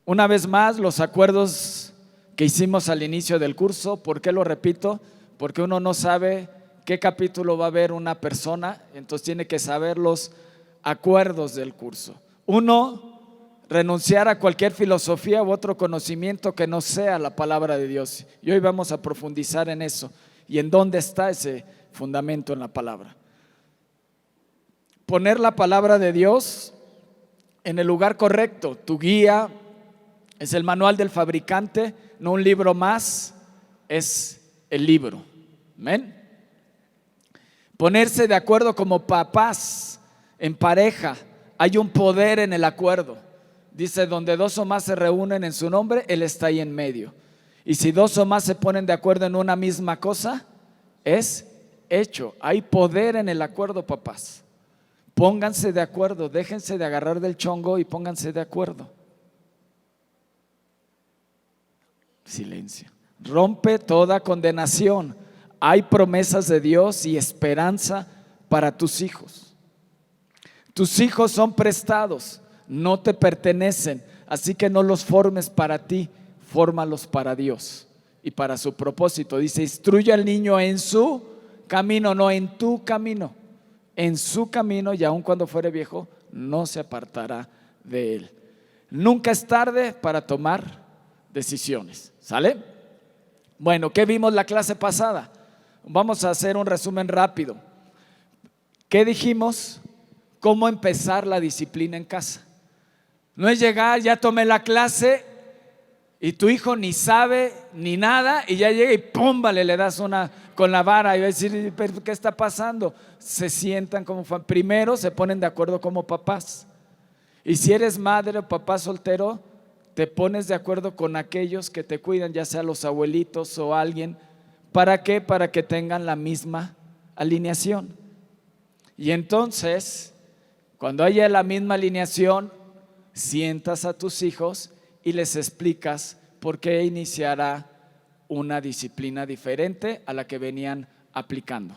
Una vez más, los acuerdos que hicimos al inicio del curso. ¿Por qué lo repito? Porque uno no sabe qué capítulo va a ver una persona, entonces tiene que saber los acuerdos del curso. Uno, renunciar a cualquier filosofía u otro conocimiento que no sea la palabra de Dios. Y hoy vamos a profundizar en eso y en dónde está ese fundamento en la palabra. Poner la palabra de Dios en el lugar correcto. Tu guía es el manual del fabricante, no un libro más, es el libro. Amén. Ponerse de acuerdo como papás en pareja. Hay un poder en el acuerdo. Dice, donde dos o más se reúnen en su nombre, Él está ahí en medio. Y si dos o más se ponen de acuerdo en una misma cosa, es hecho. Hay poder en el acuerdo, papás. Pónganse de acuerdo, déjense de agarrar del chongo y pónganse de acuerdo. Silencio. Rompe toda condenación. Hay promesas de Dios y esperanza para tus hijos. Tus hijos son prestados, no te pertenecen, así que no los formes para ti, fórmalos para Dios y para su propósito. Dice, instruye al niño en su camino, no en tu camino. En su camino, y aun cuando fuere viejo, no se apartará de él. Nunca es tarde para tomar decisiones. ¿Sale? Bueno, ¿qué vimos la clase pasada? Vamos a hacer un resumen rápido. ¿Qué dijimos? ¿Cómo empezar la disciplina en casa? No es llegar, ya tomé la clase y tu hijo ni sabe ni nada y ya llega y pum, vale, le das una con la vara y va a decir, ¿pero qué está pasando? Se sientan como primero se ponen de acuerdo como papás. Y si eres madre o papá soltero, te pones de acuerdo con aquellos que te cuidan, ya sea los abuelitos o alguien. ¿Para qué? Para que tengan la misma alineación. Y entonces, cuando haya la misma alineación, sientas a tus hijos y les explicas por qué iniciará una disciplina diferente a la que venían aplicando.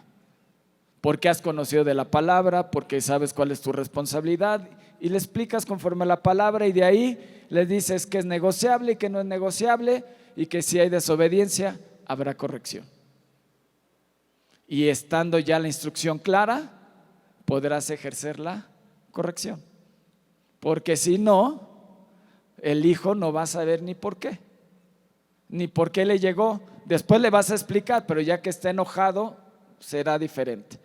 Porque has conocido de la palabra, porque sabes cuál es tu responsabilidad y le explicas conforme a la palabra y de ahí les dices que es negociable y que no es negociable y que si hay desobediencia habrá corrección. Y estando ya la instrucción clara, podrás ejercer la corrección. Porque si no, el hijo no va a saber ni por qué le llegó. Después le vas a explicar, pero ya que está enojado, será diferente.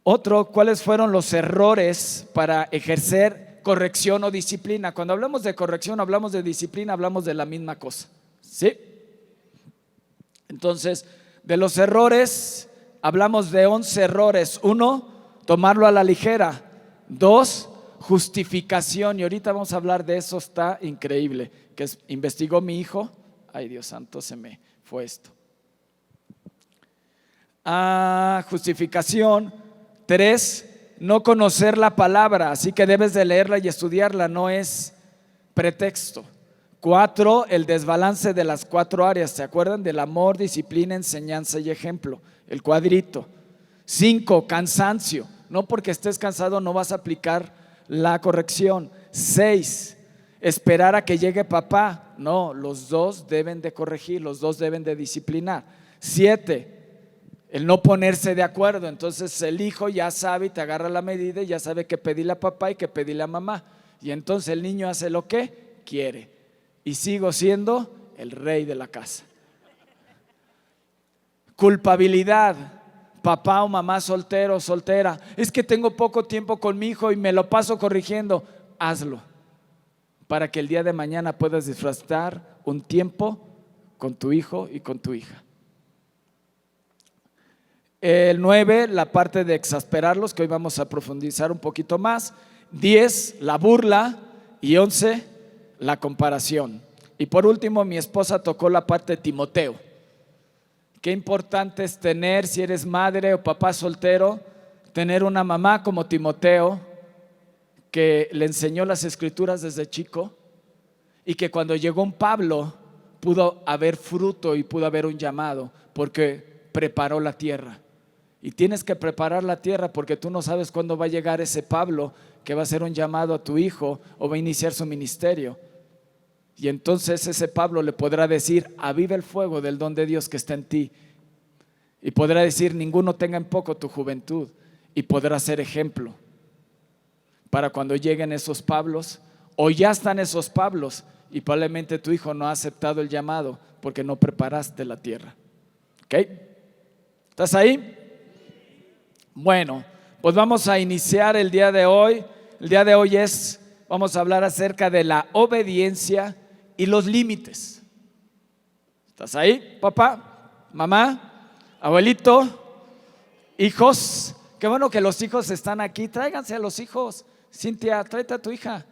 Otro, ¿cuáles fueron los errores para ejercer corrección o disciplina? Cuando hablamos de corrección, hablamos de disciplina, hablamos de la misma cosa. ¿Sí? Entonces, de los errores, hablamos de 11 errores. 1, tomarlo a la ligera. 2, justificación. Y ahorita vamos a hablar de eso, está increíble. Que investigó mi hijo. Ay, Dios santo, se me fue esto. Justificación. 3, no conocer la palabra, así que debes de leerla y estudiarla, no es pretexto. 4, el desbalance de las 4 áreas, ¿se acuerdan? Del amor, disciplina, enseñanza y ejemplo, el cuadrito. 5, cansancio, no porque estés cansado no vas a aplicar la corrección. 6, esperar a que llegue papá, no, los dos deben de corregir, los dos deben de disciplinar. 7, el no ponerse de acuerdo, entonces el hijo ya sabe y te agarra la medida y ya sabe que pedirle a papá y que pedirle a mamá. Y entonces el niño hace lo que quiere. Y sigo siendo el rey de la casa. Culpabilidad, papá o mamá soltero o soltera. Es que tengo poco tiempo con mi hijo y me lo paso corrigiendo. Hazlo para que el día de mañana puedas disfrutar un tiempo con tu hijo y con tu hija. El 9, la parte de exasperarlos, que hoy vamos a profundizar un poquito más. 10, la burla. Y 11, la comparación. Y por último, mi esposa tocó la parte de Timoteo. Qué importante es tener, si eres madre o papá soltero, tener una mamá como Timoteo, que le enseñó las escrituras desde chico y que cuando llegó un Pablo pudo haber fruto y pudo haber un llamado porque preparó la tierra. Y tienes que preparar la tierra porque tú no sabes cuándo va a llegar ese Pablo que va a hacer un llamado a tu hijo o va a iniciar su ministerio. Y entonces ese Pablo le podrá decir: aviva el fuego del don de Dios que está en ti. Y podrá decir: ninguno tenga en poco tu juventud. Y podrá ser ejemplo para cuando lleguen esos Pablos, o ya están esos Pablos, y probablemente tu hijo no ha aceptado el llamado porque no preparaste la tierra. ¿Ok? ¿Estás ahí? Bueno, pues vamos a iniciar el día de hoy. El día de hoy vamos a hablar acerca de la obediencia y los límites. ¿Estás ahí, papá, mamá, abuelito, hijos? Qué bueno que los hijos están aquí. Tráiganse a los hijos. Cintia, tráete a tu hija.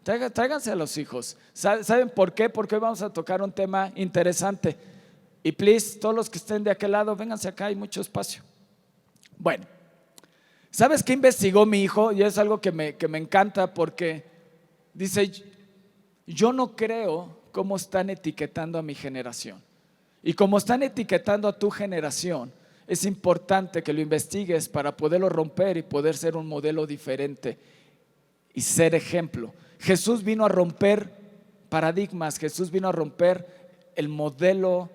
Tráiganse a los hijos. ¿Saben por qué? Porque hoy vamos a tocar un tema interesante. Y please, todos los que estén de aquel lado, vénganse acá, hay mucho espacio. Bueno, ¿sabes qué investigó mi hijo? Y es algo que me encanta, porque dice: yo no creo cómo están etiquetando a mi generación. Y como están etiquetando a tu generación, es importante que lo investigues para poderlo romper y poder ser un modelo diferente y ser ejemplo. Jesús vino a romper paradigmas. Jesús vino a romper el modelo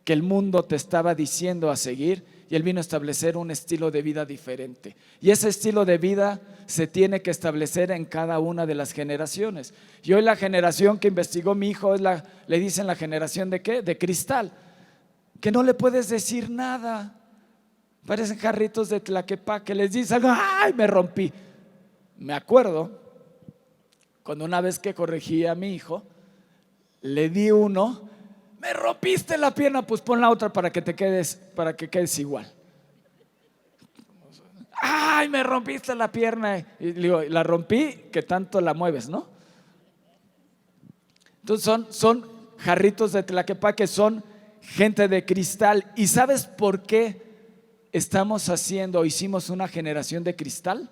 que el mundo te estaba diciendo a seguir, y Él vino a establecer un estilo de vida diferente. Y ese estilo de vida se tiene que establecer en cada una de las generaciones. Y hoy la generación que investigó mi hijo le dicen la generación ¿de qué? De cristal, que no le puedes decir nada. Parecen jarritos de Tlaquepaque, les dicen: ¡ay, me rompí! Me acuerdo cuando una vez que corregí a mi hijo, le di uno: me rompiste la pierna, pues pon la otra para que quedes igual. ¡Ay, me rompiste la pierna! Y le digo: la rompí, que tanto la mueves, ¿no? Entonces son jarritos de Tlaquepaque, son gente de cristal. ¿Y sabes por qué hicimos una generación de cristal?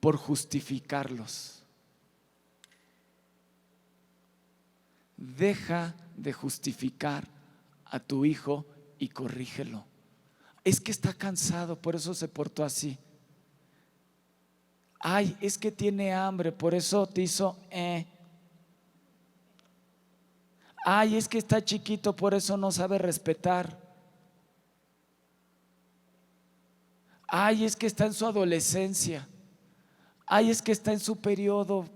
Por justificarlos. Deja de justificar a tu hijo y corrígelo. Es que está cansado, por eso se portó así. Ay, es que tiene hambre, por eso te hizo Ay, es que está chiquito, por eso no sabe respetar. Ay, es que está en su adolescencia. Ay, es que está en su periodo.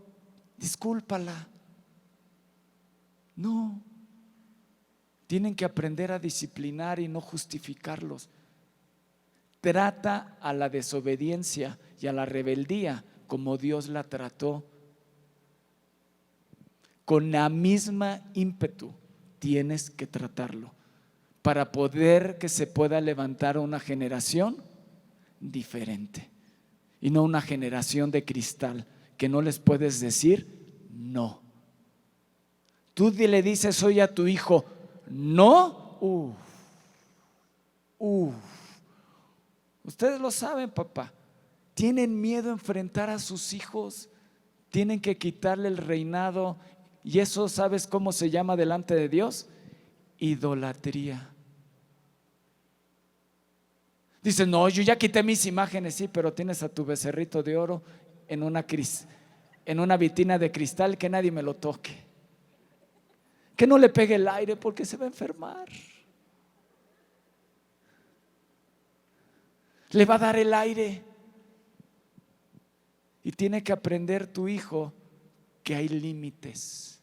Discúlpala. No. Tienen que aprender a disciplinar y no justificarlos. Trata a la desobediencia y a la rebeldía como Dios la trató. Con la misma ímpetu tienes que tratarlo para poder que se pueda levantar una generación diferente y no una generación de cristal que no les puedes decir no. Tú le dices hoy a tu hijo no. Ustedes lo saben, papá. Tienen miedo a enfrentar a sus hijos. Tienen que quitarle el reinado. Y eso, ¿sabes cómo se llama delante de Dios? Idolatría. Dicen: no, yo ya quité mis imágenes. Sí, pero tienes a tu becerrito de oro en una vitrina de cristal, que nadie me lo toque, que no le pegue el aire porque se va a enfermar. Le va a dar el aire. Y tiene que aprender tu hijo que hay límites.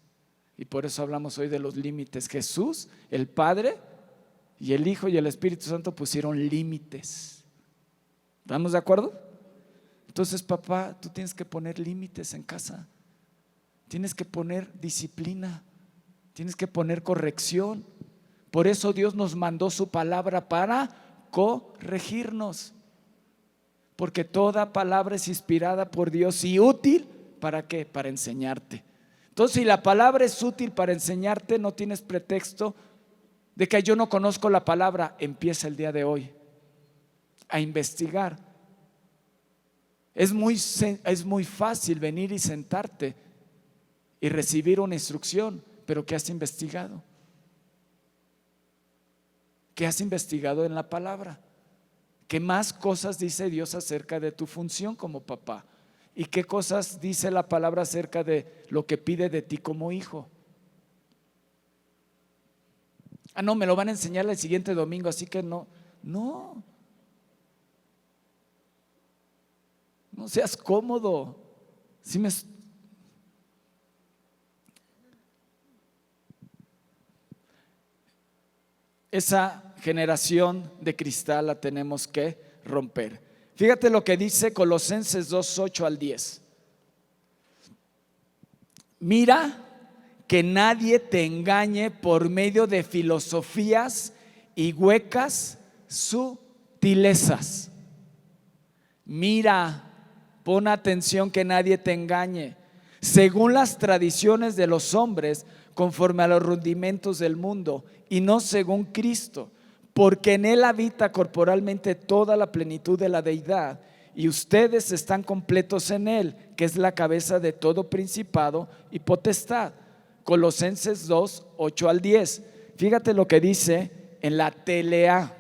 Y por eso hablamos hoy de los límites. Jesús, el Padre y el Hijo y el Espíritu Santo pusieron límites. ¿Estamos de acuerdo? Entonces, papá, tú tienes que poner límites en casa. Tienes que poner disciplina. Tienes que poner corrección. Por eso Dios nos mandó su palabra para corregirnos. Porque toda palabra es inspirada por Dios y útil. ¿Para qué? Para enseñarte. Entonces, si la palabra es útil para enseñarte, no tienes pretexto de que yo no conozco la palabra. Empieza el día de hoy a investigar. Es muy fácil venir y sentarte y recibir una instrucción, pero ¿qué has investigado? ¿Qué has investigado en la palabra? ¿Qué más cosas dice Dios acerca de tu función como papá? ¿Y qué cosas dice la palabra acerca de lo que pide de ti como hijo? Ah, no, me lo van a enseñar el siguiente domingo, así que no. No seas cómodo. Esa generación de cristal la tenemos que romper. Fíjate lo que dice Colosenses 2, 8 al 10. Mira que nadie te engañe por medio de filosofías y huecas sutilezas. Mira, pon atención, que nadie te engañe según las tradiciones de los hombres, conforme a los rudimentos del mundo, y no según Cristo, porque en Él habita corporalmente toda la plenitud de la deidad, y ustedes están completos en Él, que es la cabeza de todo principado y potestad. Colosenses 2, 8 al 10. Fíjate lo que dice en la TLA,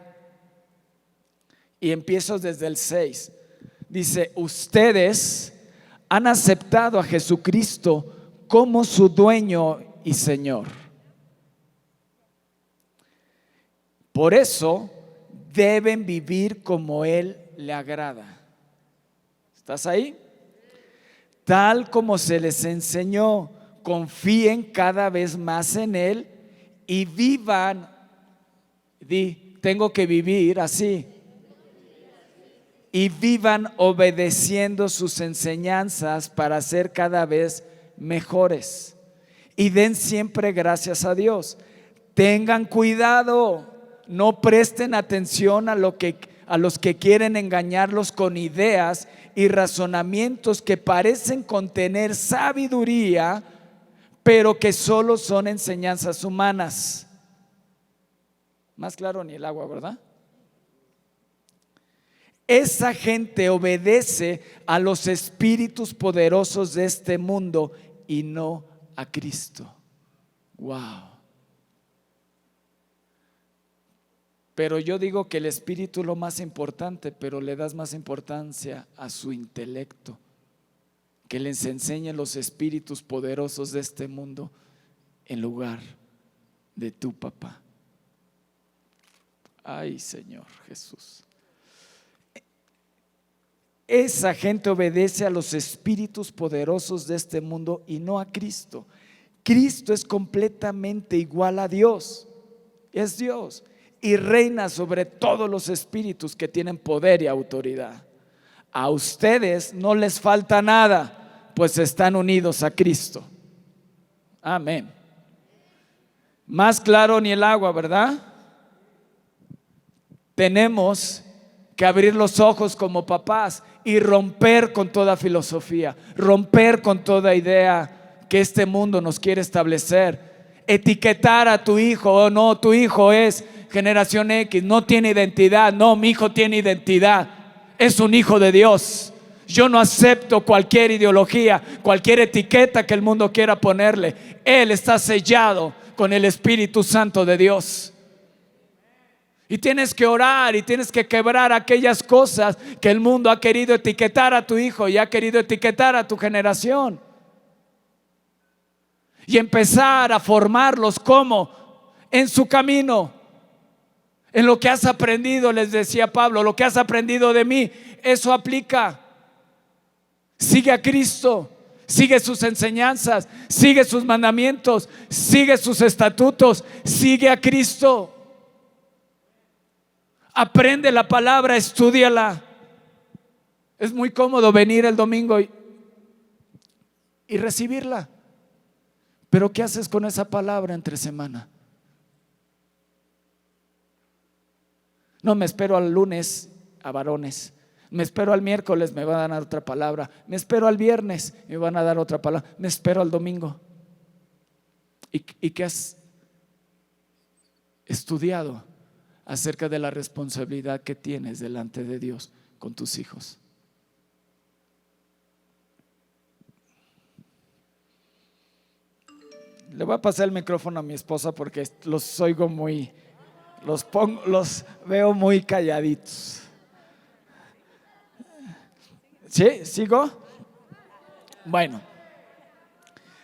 y empiezo desde el 6. Dice: ustedes han aceptado a Jesucristo como su dueño y Señor. Por eso deben vivir como Él le agrada. ¿Estás ahí? Tal como se les enseñó, confíen cada vez más en Él y vivan. Tengo que vivir así. Y vivan obedeciendo sus enseñanzas para ser cada vez mejores. Y den siempre gracias a Dios. Tengan cuidado, no presten atención a los que quieren engañarlos con ideas y razonamientos que parecen contener sabiduría, pero que solo son enseñanzas humanas. Más claro ni el agua, ¿verdad? Esa gente obedece a los espíritus poderosos de este mundo y no a Cristo. Wow. Pero yo digo que el espíritu es lo más importante, pero le das más importancia a su intelecto. Que les enseñen los espíritus poderosos de este mundo en lugar de tu papá. Ay, Señor Jesús. Esa gente obedece a los espíritus poderosos de este mundo y no a Cristo. Cristo es completamente igual a Dios. Es Dios y reina sobre todos los espíritus que tienen poder y autoridad. A ustedes no les falta nada, pues están unidos a Cristo. Amén. Más claro ni el agua, ¿verdad? Tenemos que abrir los ojos como papás y romper con toda filosofía, romper con toda idea que este mundo nos quiere establecer. Etiquetar a tu hijo: oh no, tu hijo es generación X, no tiene identidad. No, mi hijo tiene identidad, es un hijo de Dios. Yo no acepto cualquier ideología, cualquier etiqueta que el mundo quiera ponerle. Él está sellado con el Espíritu Santo de Dios. Y tienes que orar y tienes que quebrar aquellas cosas que el mundo ha querido etiquetar a tu hijo y ha querido etiquetar a tu generación. Y empezar a formarlos como en su camino, en lo que has aprendido. Les decía Pablo: lo que has aprendido de mí, eso aplica. Sigue a Cristo, sigue sus enseñanzas, sigue sus mandamientos, sigue sus estatutos, sigue a Cristo. Aprende la palabra, estúdiala. Es muy cómodo venir el domingo y recibirla, pero ¿qué haces con esa palabra entre semana? No, me espero al lunes a varones, me espero al miércoles, me van a dar otra palabra, me espero al viernes, me van a dar otra palabra, me espero al domingo. ¿Y qué has estudiado acerca de la responsabilidad que tienes delante de Dios con tus hijos? Le voy a pasar el micrófono a mi esposa porque los oigo los veo muy calladitos. ¿Sí? ¿Sigo? Bueno,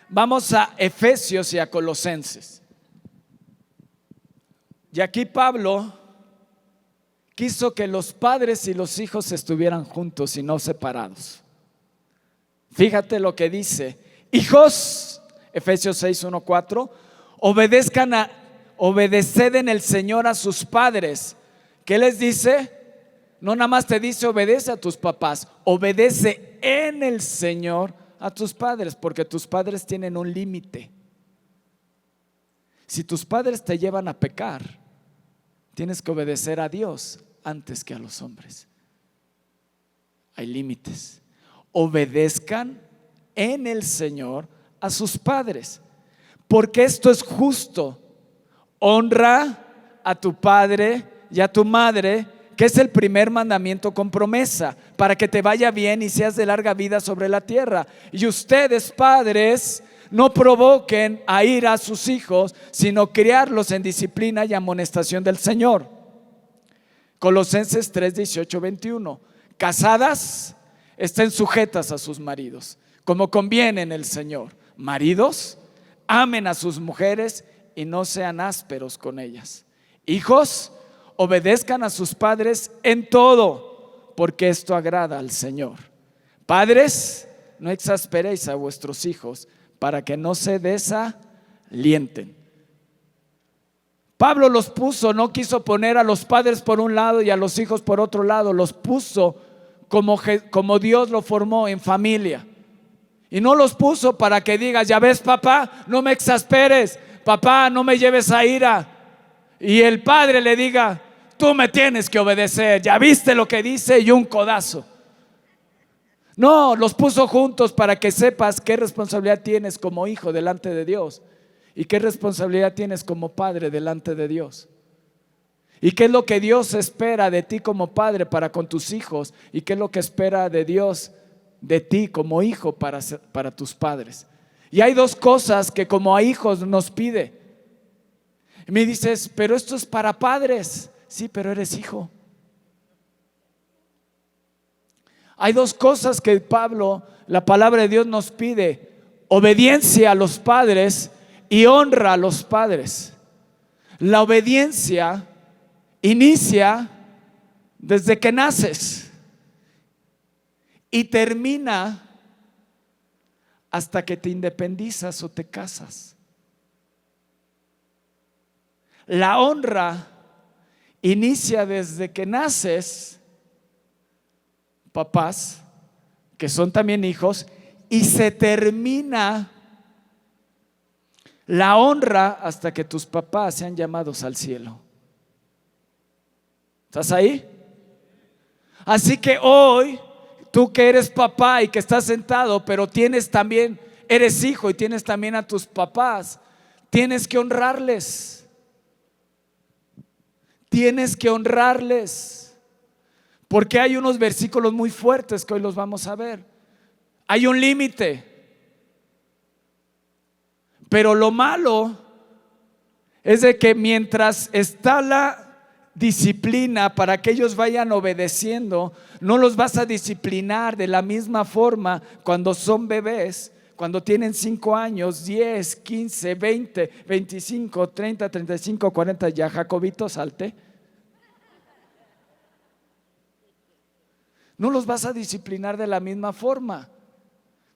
vamos a Efesios y a Colosenses. Y aquí Pablo quiso que los padres y los hijos estuvieran juntos y no separados. Fíjate lo que dice: hijos, Efesios 6:1-4, obedeced en el Señor a sus padres. ¿Qué les dice? No nada más te dice obedece a tus papás, obedece en el Señor a tus padres, porque tus padres tienen un límite. Si tus padres te llevan a pecar, tienes que obedecer a Dios antes que a los hombres. Hay límites. Obedezcan en el Señor a sus padres, porque esto es justo. Honra a tu padre y a tu madre, que es el primer mandamiento con promesa, para que te vaya bien y seas de larga vida sobre la tierra. Y ustedes, padres, no provoquen a ira a sus hijos, sino criarlos en disciplina y amonestación del Señor. Colosenses 3:18-21. Casadas, estén sujetas a sus maridos, como conviene en el Señor. Maridos, amen a sus mujeres y no sean ásperos con ellas. Hijos, obedezcan a sus padres en todo, porque esto agrada al Señor. Padres, no exasperéis a vuestros hijos, para que no se desalienten. Pablo los puso, no quiso poner a los padres por un lado y a los hijos por otro lado. Los puso como Dios lo formó, en familia. Y no los puso para que digas: ya ves, papá, no me exasperes, papá, no me lleves a ira. Y el padre le diga: tú me tienes que obedecer, ya viste lo que dice, y un codazo. No, los puso juntos para que sepas qué responsabilidad tienes como hijo delante de Dios y qué responsabilidad tienes como padre delante de Dios, y qué es lo que Dios espera de ti como padre para con tus hijos, y qué es lo que espera de Dios de ti como hijo para tus padres. Y hay dos cosas que como a hijos nos pide. Y me dices: pero esto es para padres. Sí, pero eres hijo. Hay dos cosas que la palabra de Dios nos pide: obediencia a los padres y honra a los padres. La obediencia inicia desde que naces y termina hasta que te independizas o te casas. La honra inicia desde que naces, papás, que son también hijos, y se termina la honra hasta que tus papás sean llamados al cielo. ¿Estás ahí? Así que hoy, tú que eres papá y que estás sentado, pero eres hijo y tienes también a tus papás, tienes que honrarles. Tienes que honrarles, porque hay unos versículos muy fuertes que hoy los vamos a ver. Hay un límite, pero lo malo es de que mientras está la disciplina para que ellos vayan obedeciendo, no los vas a disciplinar de la misma forma cuando son bebés. Cuando tienen 5 años, 10, 15, 20, 25, 30, 35, 40, ya Jacobito, salte. No los vas a disciplinar de la misma forma.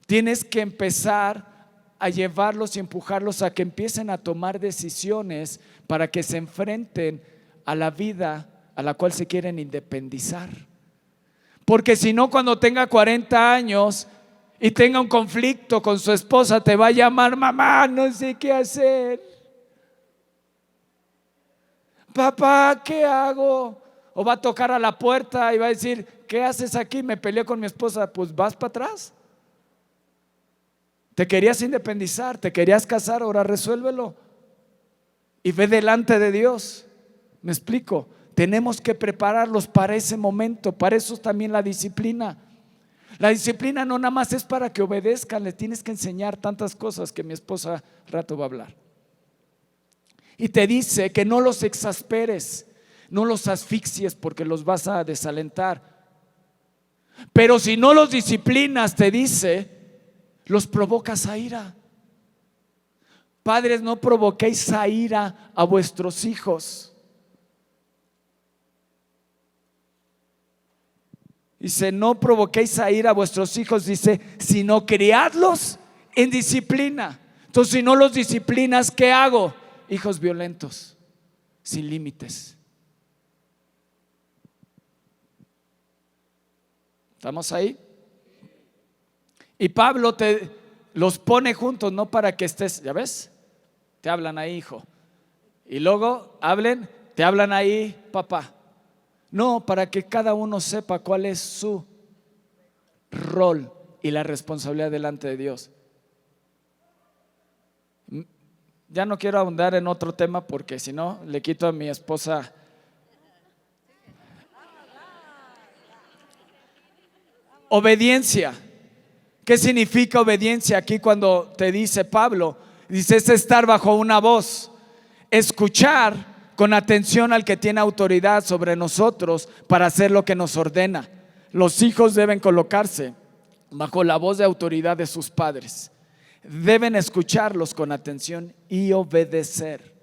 Tienes que empezar a llevarlos y empujarlos a que empiecen a tomar decisiones para que se enfrenten a la vida a la cual se quieren independizar. Porque si no, cuando tenga 40 años y tenga un conflicto con su esposa, te va a llamar: mamá, no sé qué hacer. Papá, ¿qué hago? O va a tocar a la puerta y va a decir: ¿qué haces aquí? Me peleé con mi esposa. Pues vas para atrás. Te querías independizar, te querías casar, ahora resuélvelo y ve delante de Dios. ¿Me explico? Tenemos que prepararlos para ese momento. Para eso es también la disciplina. La disciplina no nada más es para que obedezcan, les tienes que enseñar tantas cosas que mi esposa rato va a hablar. Y te dice que no los exasperes, no los asfixies, porque los vas a desalentar. Pero si no los disciplinas, te dice, los provocas a ira. Padres, no provoquéis a ira a vuestros hijos. Dice, no provoquéis a ira a vuestros hijos, dice, sino criadlos en disciplina. Entonces, si no los disciplinas, ¿qué hago? Hijos violentos, sin límites. ¿Estamos ahí? Y Pablo te los pone juntos, no para que estés, ¿ya ves? Te hablan ahí, hijo. Y luego te hablan ahí, papá. No, para que cada uno sepa cuál es su rol y la responsabilidad delante de Dios. Ya no quiero ahondar en otro tema porque si no le quito a mi esposa. Obediencia. ¿Qué significa obediencia? Aquí cuando te dice Pablo, dice es estar bajo una voz, escuchar con atención al que tiene autoridad sobre nosotros para hacer lo que nos ordena. Los hijos deben colocarse bajo la voz de autoridad de sus padres. Deben escucharlos con atención y obedecer.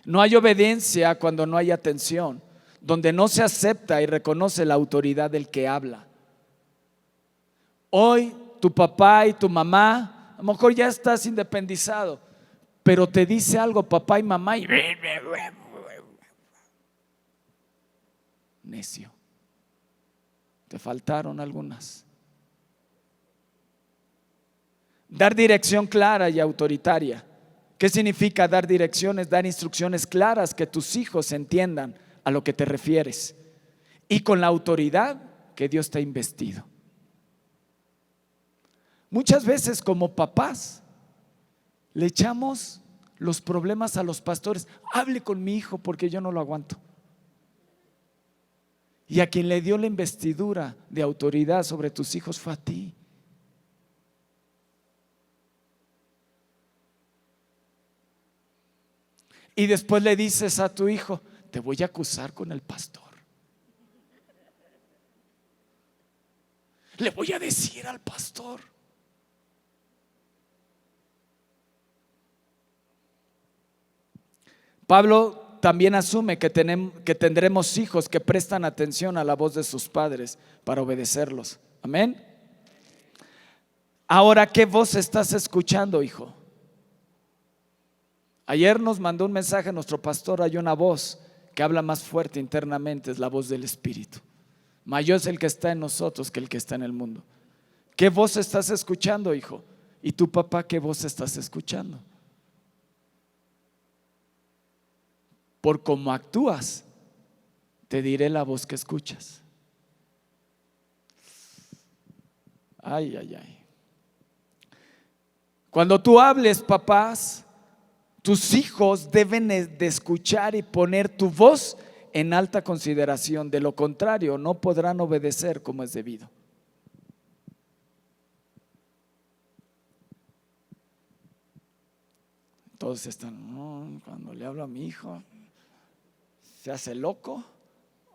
No hay obediencia cuando no hay atención, donde no se acepta y reconoce la autoridad del que habla. Hoy tu papá y tu mamá, a lo mejor ya estás independizado, pero te dice algo papá y mamá y necio. Te faltaron algunas. Dar dirección clara y autoritaria. ¿Qué significa dar direcciones? Dar instrucciones claras que tus hijos entiendan a lo que te refieres y con la autoridad que Dios te ha investido. Muchas veces como papás le echamos los problemas a los pastores. Hable con mi hijo porque yo no lo aguanto. Y a quien le dio la investidura de autoridad sobre tus hijos fue a ti. Y después le dices a tu hijo, te voy a acusar con el pastor. Le voy a decir al pastor. Pablo también asume que tendremos hijos que prestan atención a la voz de sus padres para obedecerlos. Amén. Ahora, ¿qué voz estás escuchando, hijo? Ayer nos mandó un mensaje nuestro pastor. Hay una voz que habla más fuerte internamente, es la voz del Espíritu. Mayor es el que está en nosotros que el que está en el mundo. ¿Qué voz estás escuchando, hijo? ¿Y tu papá qué voz estás escuchando? Por cómo actúas, te diré la voz que escuchas. Ay, ay, ay. Cuando tú hables, papás, tus hijos deben de escuchar y poner tu voz en alta consideración. De lo contrario, no podrán obedecer como es debido. Todos están, cuando le hablo a mi hijo, ¿se hace loco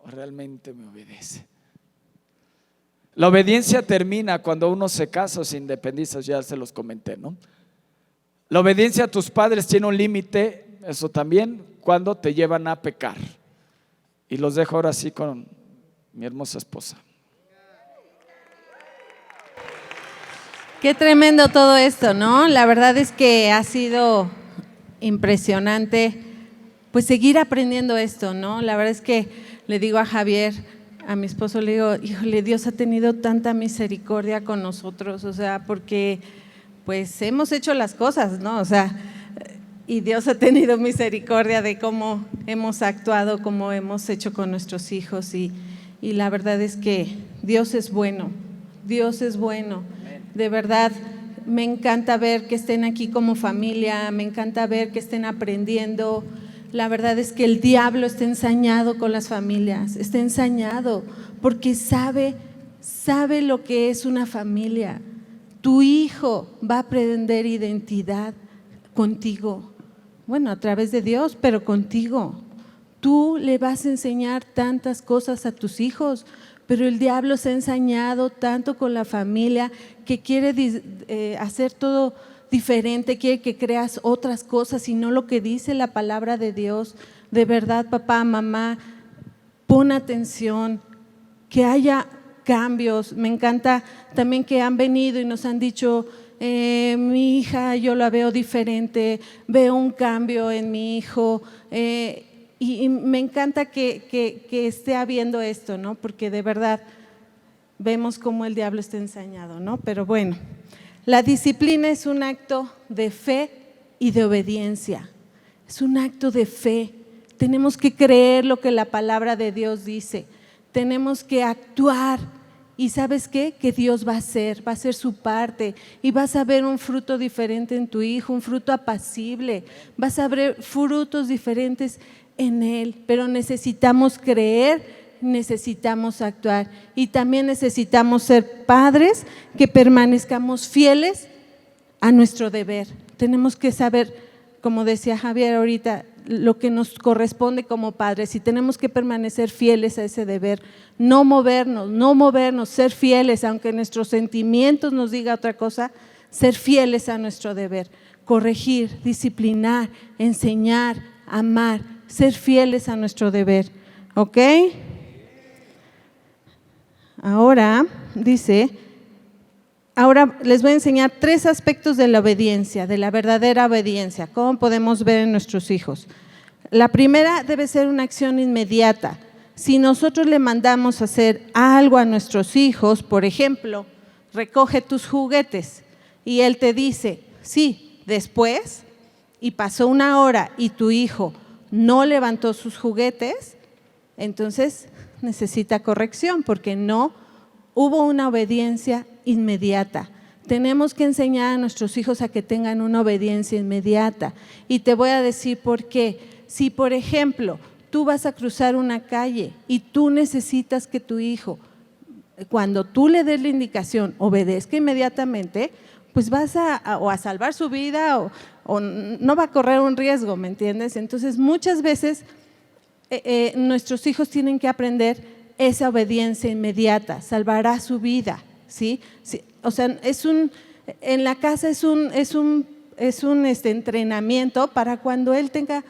o realmente me obedece? La obediencia termina cuando uno se casa o se independiza, ya se los comenté, ¿no? La obediencia a tus padres tiene un límite, eso también, cuando te llevan a pecar. Y los dejo ahora sí con mi hermosa esposa. Qué tremendo todo esto, ¿no? La verdad es que ha sido impresionante, pues seguir aprendiendo esto, ¿no? La verdad es que le digo a Javier, a mi esposo, le digo, híjole, Dios ha tenido tanta misericordia con nosotros, o sea, porque pues hemos hecho las cosas, ¿no? O sea, y Dios ha tenido misericordia de cómo hemos actuado, cómo hemos hecho con nuestros hijos y la verdad es que Dios es bueno, Dios es bueno. De verdad, me encanta ver que estén aquí como familia, me encanta ver que estén aprendiendo. La verdad es que el diablo está ensañado con las familias, está ensañado porque sabe lo que es una familia. Tu hijo va a aprender identidad contigo, bueno, a través de Dios, pero contigo. Tú le vas a enseñar tantas cosas a tus hijos, pero el diablo se ha ensañado tanto con la familia que quiere hacer todo diferente, quiere que creas otras cosas y no lo que dice la palabra de Dios. De verdad, papá, mamá, pon atención. que haya cambios. Me encanta también que han venido y nos han dicho, mi hija yo la veo diferente, veo un cambio en mi hijo, y me encanta que esté habiendo esto, ¿no? Porque de verdad vemos cómo el diablo está ensañado, ¿no? Pero bueno, la disciplina es un acto de fe y de obediencia, es un acto de fe. Tenemos que creer lo que la palabra de Dios dice, tenemos que actuar. ¿Y sabes qué? Que Dios va a hacer su parte y vas a ver un fruto diferente en tu hijo, un fruto apacible, vas a ver frutos diferentes en él, pero necesitamos creer, necesitamos actuar y también necesitamos ser padres que permanezcamos fieles a nuestro deber. Tenemos que saber, como decía Javier ahorita, lo que nos corresponde como padres y tenemos que permanecer fieles a ese deber, no movernos, ser fieles, aunque nuestros sentimientos nos digan otra cosa, ser fieles a nuestro deber, corregir, disciplinar, enseñar, amar, ser fieles a nuestro deber, ¿ok? Ahora dice, ahora les voy a enseñar 3 aspectos de la obediencia, de la verdadera obediencia, cómo podemos ver en nuestros hijos. La primera debe ser una acción inmediata. Si nosotros le mandamos a hacer algo a nuestros hijos, por ejemplo, recoge tus juguetes y él te dice, sí, después, y pasó 1 hora y tu hijo no levantó sus juguetes, entonces necesita corrección porque no hubo una obediencia inmediata. Tenemos que enseñar a nuestros hijos a que tengan una obediencia inmediata y te voy a decir por qué. Si por ejemplo tú vas a cruzar una calle y tú necesitas que tu hijo, cuando tú le des la indicación, obedezca inmediatamente, pues vas a salvar su vida o no va a correr un riesgo, ¿me entiendes? Entonces muchas veces nuestros hijos tienen que aprender esa obediencia inmediata, salvará su vida, ¿sí? Sí, o sea, en la casa es un entrenamiento para cuando él tenga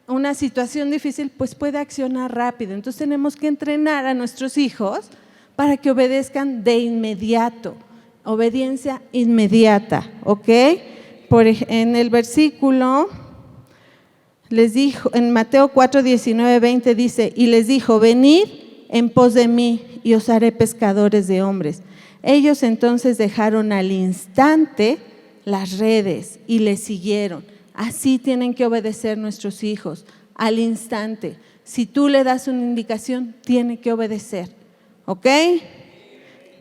una situación difícil, pues puede accionar rápido. Entonces tenemos que entrenar a nuestros hijos para que obedezcan de inmediato, obediencia inmediata, ¿ok? En el versículo les dijo, en Mateo 4, 19, 20 dice, y les dijo, venid en pos de mí y os haré pescadores de hombres. Ellos entonces dejaron al instante las redes y le siguieron. Así tienen que obedecer nuestros hijos, al instante. Si tú le das una indicación, tiene que obedecer, ¿ok?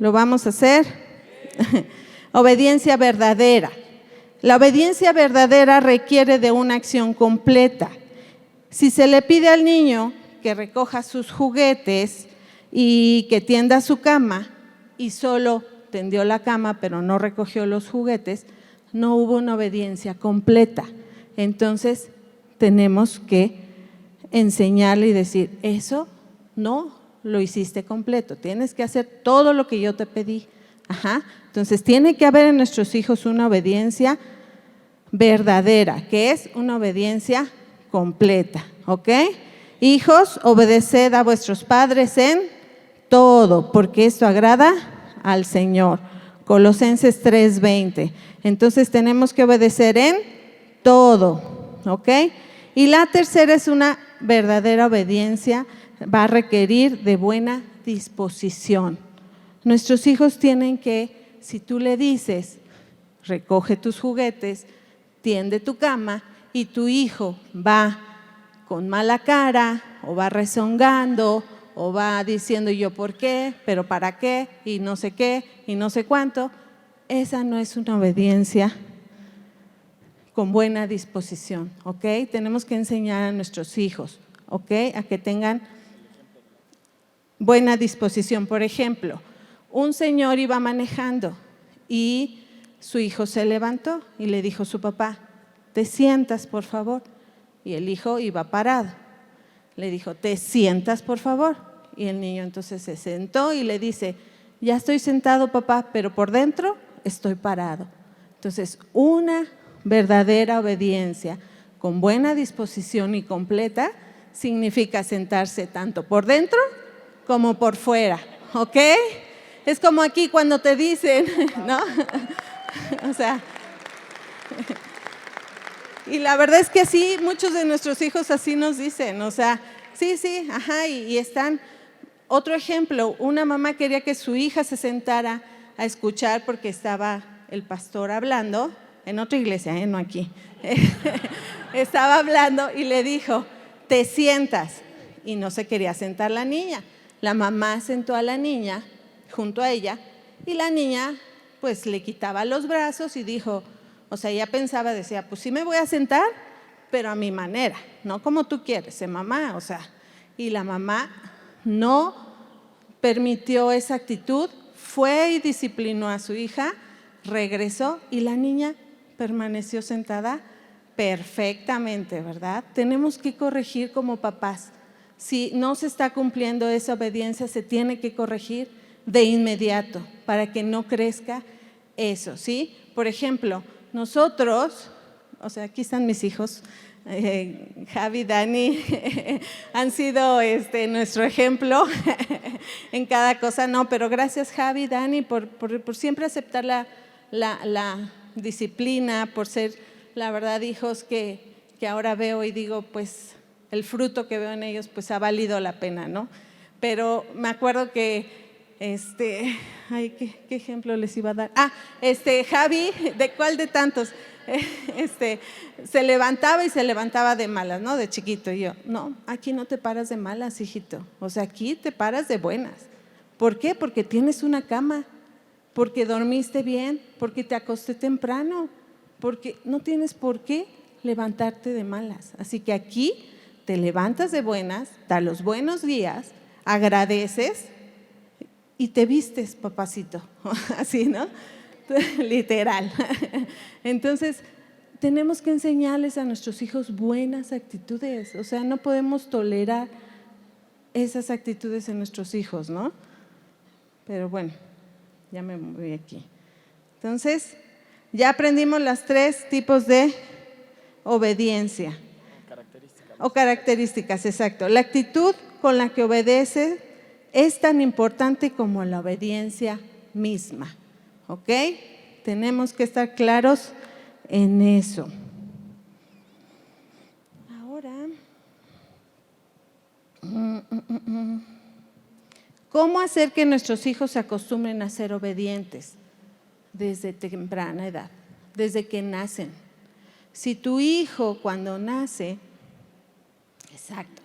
¿Lo vamos a hacer? Obediencia verdadera. La obediencia verdadera requiere de una acción completa. Si se le pide al niño que recoja sus juguetes y que tienda su cama y solo tendió la cama pero no recogió los juguetes, no hubo una obediencia completa. Entonces tenemos que enseñarle y decir, eso no lo hiciste completo, tienes que hacer todo lo que yo te pedí. Entonces tiene que haber en nuestros hijos una obediencia verdadera, que es una obediencia completa, ¿ok? Hijos, obedeced a vuestros padres en todo, porque esto agrada al Señor. Colosenses 3:20. Entonces tenemos que obedecer en todo, ¿ok? Y la tercera es una verdadera obediencia, va a requerir de buena disposición. Nuestros hijos tienen que, si tú le dices, recoge tus juguetes, tiende tu cama, y tu hijo va con mala cara, o va rezongando, o va diciendo yo por qué, pero para qué, y no sé qué, y no sé cuánto, esa no es una obediencia con buena disposición, ¿ok? Tenemos que enseñar a nuestros hijos, ¿ok? A que tengan buena disposición. Por ejemplo, un señor iba manejando y su hijo se levantó y le dijo a su papá, ¿te sientas por favor? Y el hijo iba parado. Le dijo, ¿te sientas por favor? Y el niño entonces se sentó y le dice, ya estoy sentado papá, pero por dentro estoy parado. Entonces, una verdadera obediencia con buena disposición y completa significa sentarse tanto por dentro como por fuera, ¿ok? Es como aquí cuando te dicen, ¿no? O sea, y la verdad es que así muchos de nuestros hijos así nos dicen, o sea, sí, ajá, y están. Otro ejemplo, una mamá quería que su hija se sentara a escuchar porque estaba el pastor hablando, en otra iglesia, no aquí. Estaba hablando y le dijo, te sientas, y no se quería sentar la niña. La mamá sentó a la niña junto a ella y la niña pues le quitaba los brazos y dijo, o sea, ella pensaba, decía, pues sí me voy a sentar, pero a mi manera, no como tú quieres, mamá, o sea. Y la mamá no permitió esa actitud, fue y disciplinó a su hija, regresó y la niña permaneció sentada perfectamente, ¿verdad? Tenemos que corregir como papás. Si no se está cumpliendo esa obediencia, se tiene que corregir de inmediato para que no crezca eso, ¿sí? Por ejemplo, nosotros, o sea, aquí están mis hijos, Javi, Dani, han sido nuestro ejemplo en cada cosa, no, pero gracias Javi, Dani, por siempre aceptar la disciplina, por ser, la verdad, hijos que ahora veo y digo, pues el fruto que veo en ellos, pues ha valido la pena, ¿no? Pero me acuerdo que, ay, ¿qué ejemplo les iba a dar? Javi, ¿de cuál de tantos? Se levantaba y se levantaba de malas, ¿no? De chiquito. Y yo, no, aquí no te paras de malas, hijito. O sea, aquí te paras de buenas. ¿Por qué? Porque tienes una cama, porque dormiste bien, porque te acosté temprano, porque no tienes por qué levantarte de malas. Así que aquí te levantas de buenas, da los buenos días, agradeces y te vistes, papacito. Así, ¿no? Literal. Entonces, tenemos que enseñarles a nuestros hijos buenas actitudes. O sea, no podemos tolerar esas actitudes en nuestros hijos, ¿no? Pero bueno, ya me moví aquí. Entonces, ya aprendimos los 3 tipos de obediencia. O características, exacto. La actitud con la que obedece es tan importante como la obediencia misma. ¿Ok? Tenemos que estar claros en eso. Ahora, ¿cómo hacer que nuestros hijos se acostumbren a ser obedientes? Desde temprana edad, desde que nacen. Si tu hijo cuando nace, exacto,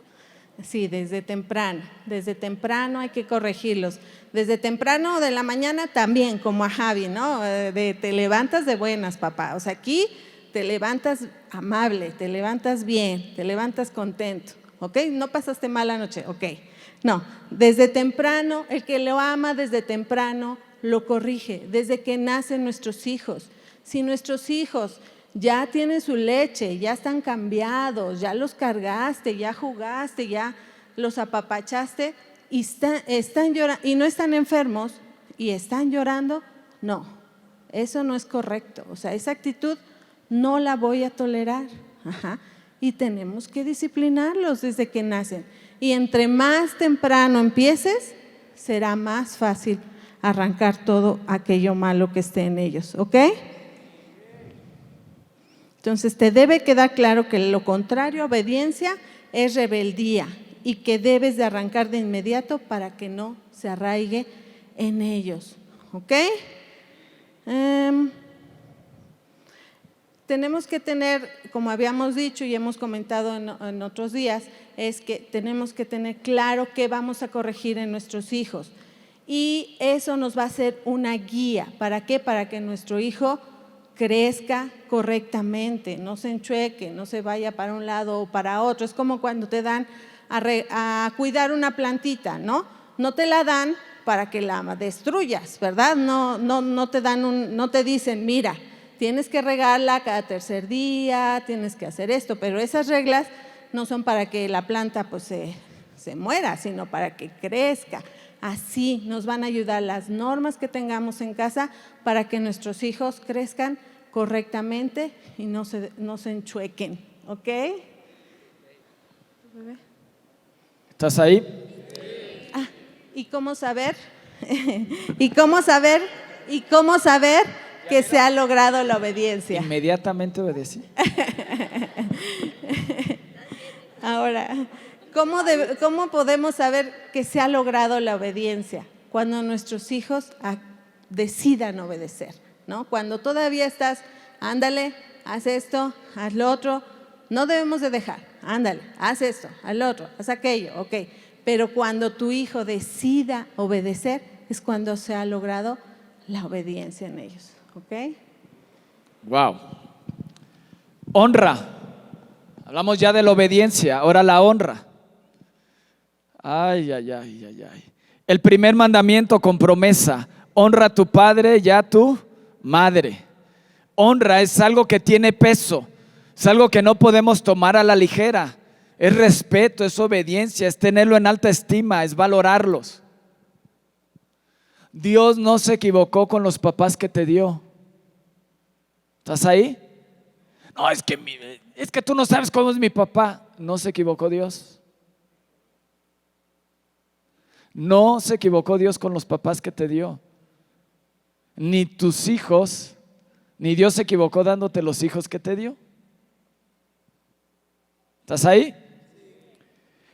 sí, desde temprano hay que corregirlos. Desde temprano de la mañana también, como a Javi, ¿no? Te levantas de buenas, papá. O sea, aquí te levantas amable, te levantas bien, te levantas contento, ¿ok? No pasaste mala noche, ok. No, desde temprano, el que lo ama desde temprano lo corrige, desde que nacen nuestros hijos. Si nuestros hijos ya tienen su leche, ya están cambiados, ya los cargaste, ya jugaste, ya los apapachaste y están llorando y no están enfermos y están llorando, no, eso no es correcto. O sea, esa actitud no la voy a tolerar. Ajá. Y tenemos que disciplinarlos desde que nacen. Y entre más temprano empieces, será más fácil arrancar todo aquello malo que esté en ellos, ¿ok? Entonces te debe quedar claro que lo contrario a obediencia es rebeldía y que debes de arrancar de inmediato para que no se arraigue en ellos, ¿ok? Tenemos que tener, como habíamos dicho y hemos comentado en otros días, es que tenemos que tener claro qué vamos a corregir en nuestros hijos. Y eso nos va a ser una guía. ¿Para qué? Para que nuestro hijo crezca correctamente, no se enchueque, no se vaya para un lado o para otro. Es como cuando te dan a cuidar una plantita, ¿no? No te la dan para que la destruyas, ¿verdad? No te dicen, mira, tienes que regarla cada tercer día, tienes que hacer esto, pero esas reglas no son para que la planta pues se muera, sino para que crezca. Así nos van a ayudar las normas que tengamos en casa para que nuestros hijos crezcan correctamente y no se enchuequen, ¿ok? ¿Estás ahí? ¿Y cómo saber? ¿Y cómo saber? ¿Y cómo saber que se ha logrado la obediencia? Inmediatamente obedecí. Ahora, ¿cómo podemos saber que se ha logrado la obediencia? Cuando nuestros hijos decidan obedecer, ¿no? Cuando todavía estás, ándale, haz esto, haz lo otro, no debemos de dejar, ándale, haz esto, haz lo otro, haz aquello, ok. Pero cuando tu hijo decida obedecer, es cuando se ha logrado la obediencia en ellos, ¿ok? Wow. Honra. Hablamos ya de la obediencia, ahora la honra. Ay, ay, ay, ay, ay. El primer mandamiento con promesa: honra a tu padre y a tu madre. Honra es algo que tiene peso, es algo que no podemos tomar a la ligera. Es respeto, es obediencia, es tenerlo en alta estima, es valorarlos. Dios no se equivocó con los papás que te dio. ¿Estás ahí? No, es que tú no sabes cómo es mi papá. No se equivocó Dios. No se equivocó Dios con los papás que te dio. Ni tus hijos, ni Dios se equivocó dándote los hijos que te dio. ¿Estás ahí?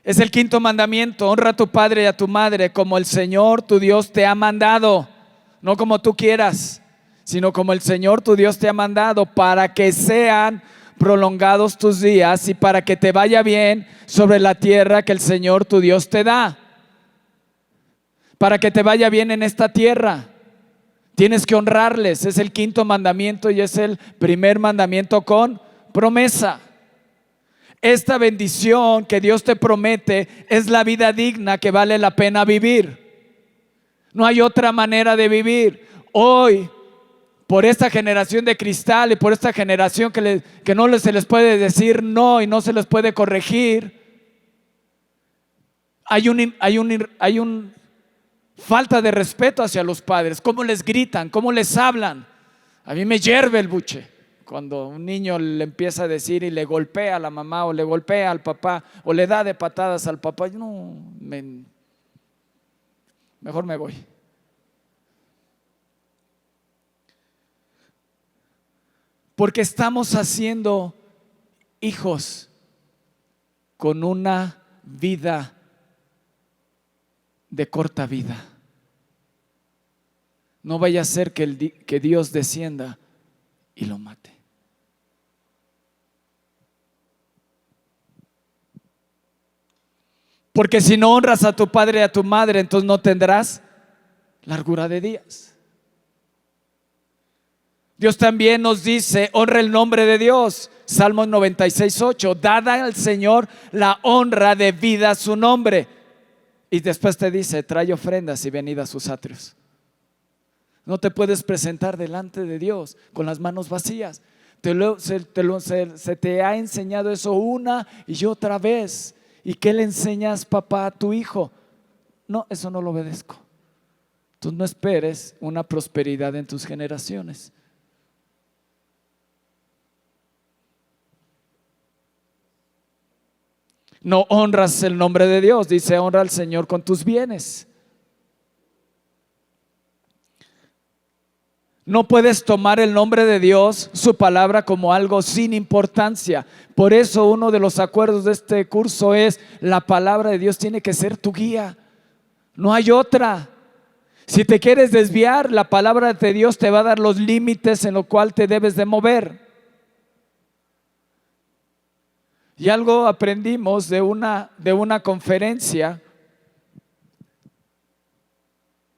Es el quinto mandamiento: honra a tu padre y a tu madre como el Señor tu Dios te ha mandado. No como tú quieras, sino como el Señor tu Dios te ha mandado, para que sean prolongados tus días y para que te vaya bien sobre la tierra que el Señor tu Dios te da. Para que te vaya bien en esta tierra, tienes que honrarles. Es el quinto mandamiento y es el primer mandamiento con promesa. Esta bendición que Dios te promete es la vida digna que vale la pena vivir. No hay otra manera de vivir. Hoy, por esta generación de cristal y por esta generación que no se les puede decir no y no se les puede corregir, hay un falta de respeto hacia los padres. Cómo les gritan, cómo les hablan. A mí me hierve el buche cuando un niño le empieza a decir y le golpea a la mamá o le golpea al papá o le da de patadas al papá. No, mejor me voy. Porque estamos haciendo hijos con una vida de corta vida. No vaya a ser que Dios descienda y lo mate. Porque si no honras a tu padre y a tu madre, entonces no tendrás largura de días. Dios también nos dice: honra el nombre de Dios. Salmos 96:8. Dada al Señor la honra debida a su nombre. Y después te dice: trae ofrendas y venid a sus atrios. No te puedes presentar delante de Dios con las manos vacías. Se te ha enseñado eso una y otra vez. ¿Y qué le enseñas, papá, a tu hijo? No, eso no lo obedezco. Tú no esperes una prosperidad en tus generaciones. No honras el nombre de Dios. Dice: honra al Señor con tus bienes. No puedes tomar el nombre de Dios, su palabra, como algo sin importancia. Por eso uno de los acuerdos de este curso es: la palabra de Dios tiene que ser tu guía. No hay otra. Si te quieres desviar, la palabra de Dios te va a dar los límites en los cuales te debes de mover. Y algo aprendimos de una conferencia: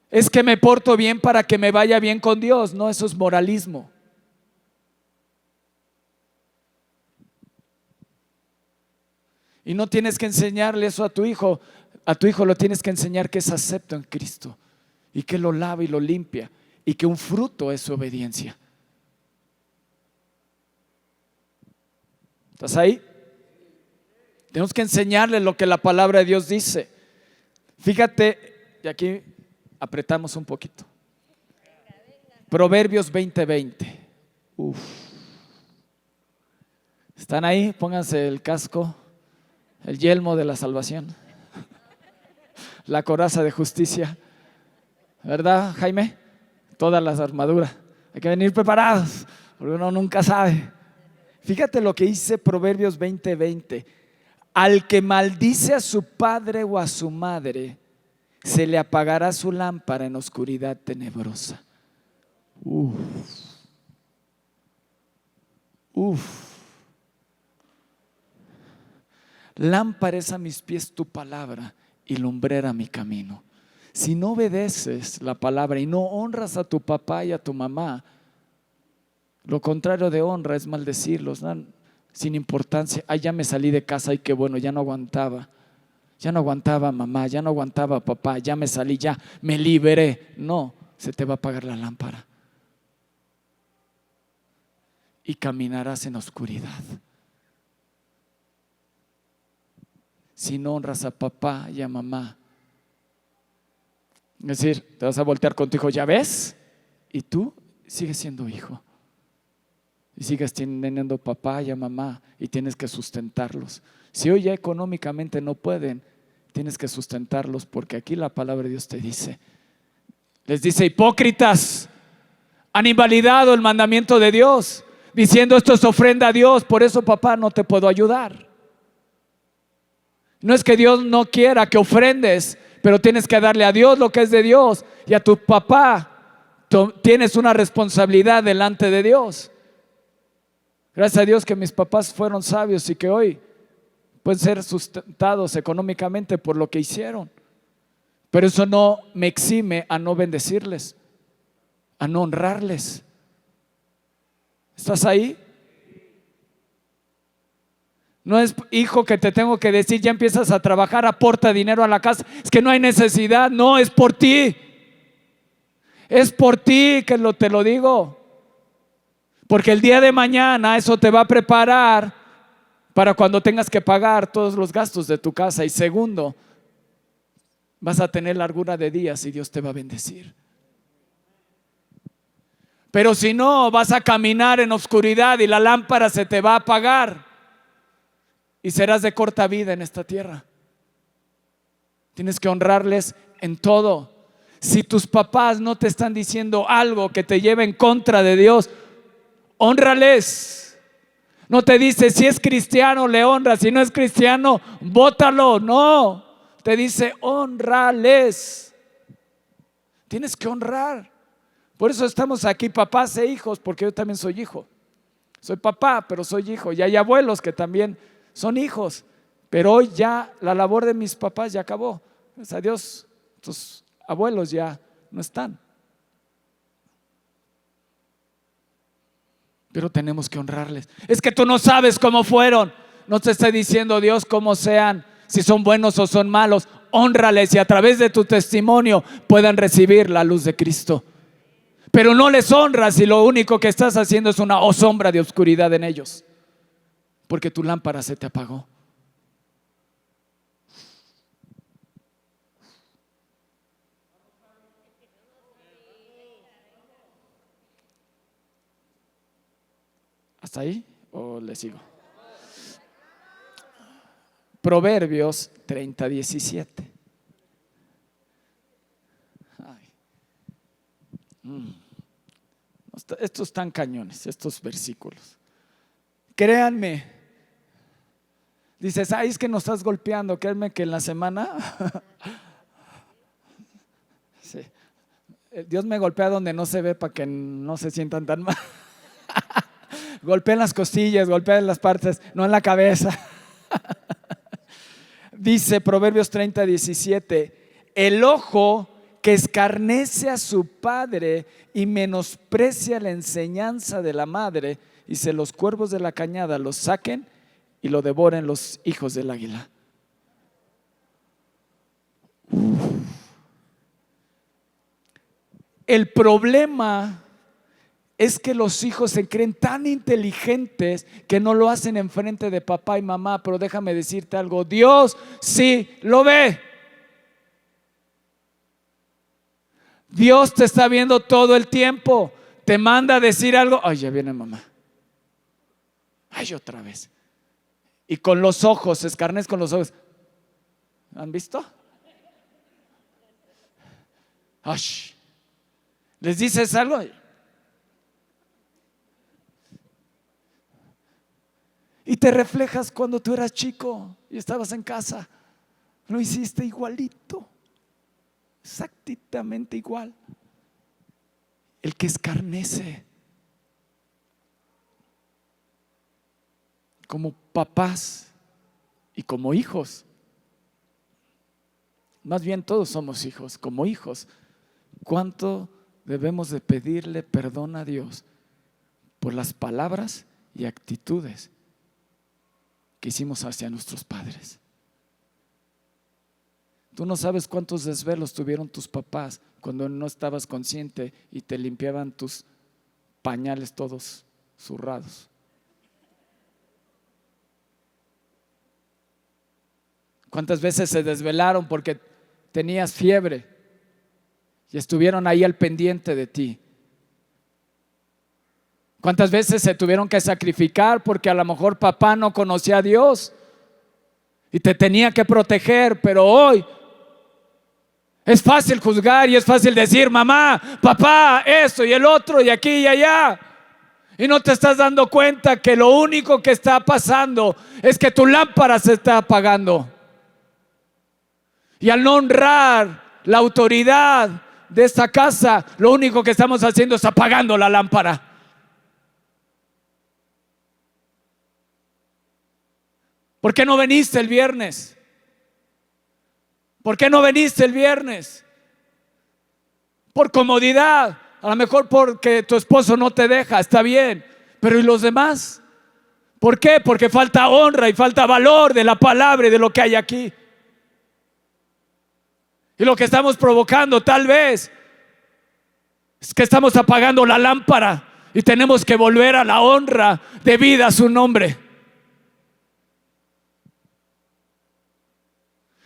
es que me porto bien para que me vaya bien con Dios. No, eso es moralismo. Y no tienes que enseñarle eso a tu hijo. A tu hijo lo tienes que enseñar que es acepto en Cristo y que lo lava y lo limpia y que un fruto es su obediencia. ¿Estás ahí? Tenemos que enseñarle lo que la palabra de Dios dice. Fíjate, y aquí apretamos un poquito. Proverbios 20:20. ¿Están ahí? Pónganse el casco, el yelmo de la salvación, la coraza de justicia. ¿verdad, Jaime? Todas las armaduras. Hay que venir preparados, porque uno nunca sabe. Fíjate lo que dice Proverbios 20:20. Al que maldice a su padre o a su madre, se le apagará su lámpara en oscuridad tenebrosa. Uf. Lámpara es a mis pies tu palabra y lumbrera mi camino. Si no obedeces la palabra y no honras a tu papá y a tu mamá, lo contrario de honra es maldecirlos, ¿no? Sin importancia. Ay, ya me salí de casa, ay, qué bueno, ya no aguantaba. Ya no aguantaba mamá, ya no aguantaba papá, ya me salí, ya me liberé. No, se te va a apagar la lámpara. Y caminarás en oscuridad. Si no honras a papá y a mamá, es decir, te vas a voltear con tu hijo, ¿ya ves? Y tú sigues siendo hijo. Y sigues teniendo papá y a mamá y tienes que sustentarlos. Si hoy ya económicamente no pueden, tienes que sustentarlos, porque aquí la palabra de Dios te dice, les dice: hipócritas, han invalidado el mandamiento de Dios, diciendo esto es ofrenda a Dios, por eso papá no te puedo ayudar. No es que Dios no quiera que ofrendes, pero tienes que darle a Dios lo que es de Dios, y a tu papá tienes una responsabilidad delante de Dios. Gracias a Dios que mis papás fueron sabios y que hoy pueden ser sustentados económicamente por lo que hicieron. Pero eso no me exime a no bendecirles, a no honrarles. ¿Estás ahí? No es, hijo, que te tengo que decir, ya empiezas a trabajar, aporta dinero a la casa. Es que no hay necesidad, no, es por ti. Es por ti que te lo digo. Porque el día de mañana eso te va a preparar para cuando tengas que pagar todos los gastos de tu casa. Y segundo, vas a tener largura de días y Dios te va a bendecir. Pero si no, vas a caminar en oscuridad y la lámpara se te va a apagar. Y serás de corta vida en esta tierra. Tienes que honrarles en todo. Si tus papás no te están diciendo algo que te lleve en contra de Dios, hónrales. No te dice, si es cristiano le honras, si no es cristiano, bótalo. No, te dice, hónrales. Tienes que honrar. Por eso estamos aquí, papás e hijos, porque yo también soy hijo. Soy papá, pero soy hijo. Y hay abuelos que también son hijos, pero hoy ya la labor de mis papás ya acabó. Gracias a Dios, tus abuelos ya no están. Pero tenemos que honrarles. Es que tú no sabes cómo fueron. No te está diciendo Dios cómo sean, si son buenos o son malos. Hónrales y a través de tu testimonio puedan recibir la luz de Cristo. Pero no les honras y lo único que estás haciendo es una sombra de oscuridad en ellos. Porque tu lámpara se te apagó. ¿Hasta ahí o le sigo? Proverbios 30:17. Estos están cañones, estos versículos. Créanme. Dices, ay, es que nos estás golpeando. Créanme que en la semana sí, Dios me golpea donde no se ve para que no se sientan tan mal. Golpea en las costillas, golpea en las partes, no en la cabeza. Dice Proverbios 30:17: el ojo que escarnece a su padre y menosprecia la enseñanza de la madre, y si los cuervos de la cañada los saquen y lo devoren los hijos del águila. El problema es que los hijos se creen tan inteligentes que no lo hacen enfrente de papá y mamá. Pero déjame decirte algo, Dios sí lo ve. Dios te está viendo todo el tiempo. Te manda a decir algo, ay, ya viene mamá, ay, otra vez. Y con los ojos, escarnece con los ojos. ¿Han visto? Ay, Les dices algo y te reflejas cuando tú eras chico y estabas en casa. Lo hiciste igualito, exactamente igual. El que escarnece como papás y como hijos, más bien todos somos hijos, como hijos, ¿cuánto debemos de pedirle perdón a Dios por las palabras y actitudes que hicimos hacia nuestros padres? Tú no sabes cuántos desvelos tuvieron tus papás cuando no estabas consciente y te limpiaban tus pañales todos zurrados. ¿Cuántas veces se desvelaron porque tenías fiebre y estuvieron ahí al pendiente de ti? ¿Cuántas veces se tuvieron que sacrificar porque a lo mejor papá no conocía a Dios y te tenía que proteger? Pero hoy es fácil juzgar y es fácil decir: mamá, papá, esto y el otro y aquí y allá. Y no te estás dando cuenta que lo único que está pasando es que tu lámpara se está apagando. Y al no honrar la autoridad de esta casa, lo único que estamos haciendo es apagando la lámpara. ¿Por qué no viniste el viernes? ¿Por qué no viniste el viernes? Por comodidad, a lo mejor porque tu esposo no te deja, está bien, pero ¿y los demás? ¿Por qué? Porque falta honra y falta valor de la palabra y de lo que hay aquí. Y lo que estamos provocando tal vez es que estamos apagando la lámpara y tenemos que volver a la honra debida a su nombre,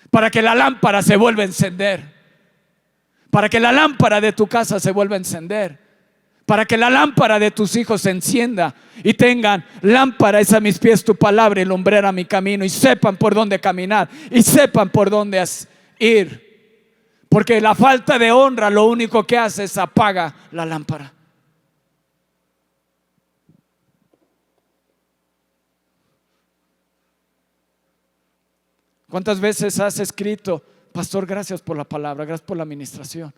para que la lámpara se vuelva a encender, para que la lámpara de tu casa se vuelva a encender, para que la lámpara de tus hijos se encienda y tengan: lámpara es a mis pies tu palabra y lumbrera a mi camino, y sepan por dónde caminar y sepan por dónde ir. Porque la falta de honra lo único que hace es apaga la lámpara. ¿Cuántas veces has escrito: pastor, gracias por la palabra, gracias por la administración?